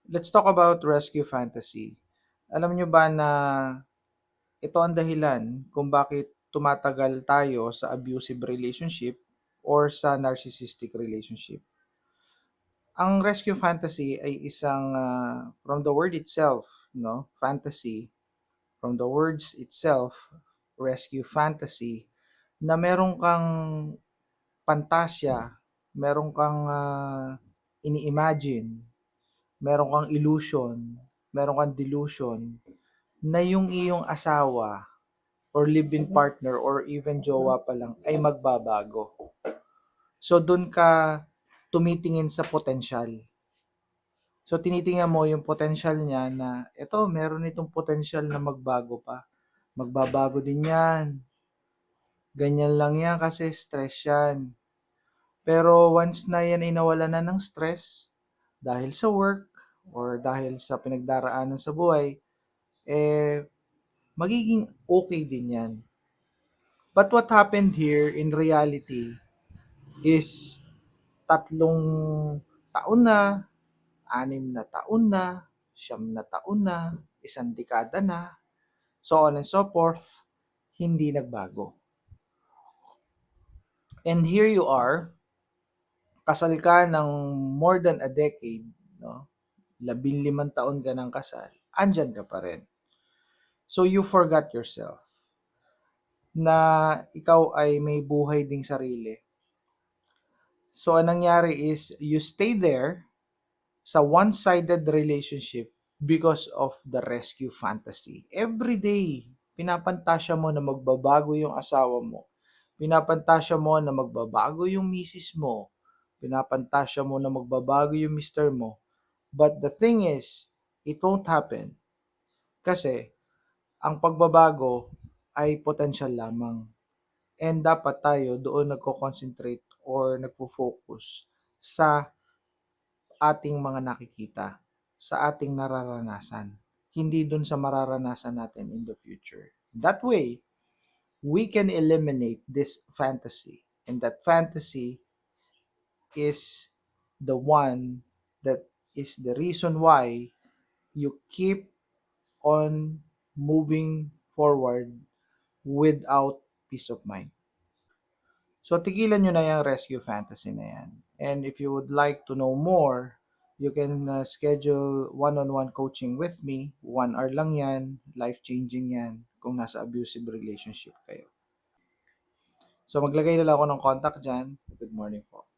Let's talk about rescue fantasy. Alam nyo ba na ito ang dahilan kung bakit tumatagal tayo sa abusive relationship or sa narcissistic relationship? Ang rescue fantasy ay isang from the word itself, no? Fantasy, from the words itself, rescue fantasy, na meron kang pantasya, meron kang ini-imagine, meron kang illusion, meron kang delusion na yung iyong asawa or live-in partner or even jowa pa lang ay magbabago. So doon ka tumitingin sa potensyal. So tinitingnan mo yung potensyal niya na ito, meron itong potensyal na magbago pa. Magbabago din yan. Ganyan lang yan kasi stress yan. Pero once na yan ay nawala na ng stress dahil sa work or dahil sa pinagdaraanan sa buhay, eh magiging okay din yan. But what happened here in reality is 3 taon na, 6 na taon na, 9 na taon na, 1 dekada na, so on and so forth, hindi nagbago. And here you are, kasal ka ng more than a decade, no? 15 taon ka ng kasal, andyan ka pa rin. So you forgot yourself na ikaw ay may buhay ding sarili. So anong nangyari is you stay there sa one-sided relationship because of the rescue fantasy. Every day, pinapantasya mo na magbabago yung asawa mo. Pinapantasya mo na magbabago yung misis mo. Pinapantasya mo na magbabago yung mister mo. But the thing is, it won't happen. Kasi, ang pagbabago ay potential lamang. And dapat tayo doon nagko-concentrate or nagfo-focus sa ating mga nakikita, sa ating nararanasan, hindi dun sa mararanasan natin in the future. That way, we can eliminate this fantasy. And that fantasy is the one that is the reason why you keep on moving forward without peace of mind. So, tigilan nyo na yung rescue fantasy na yan. And if you would like to know more, you can schedule one-on-one coaching with me. 1 hour lang yan. Life-changing yan kung nasa abusive relationship kayo. So, maglagay na lang ako ng contact dyan. Good morning po.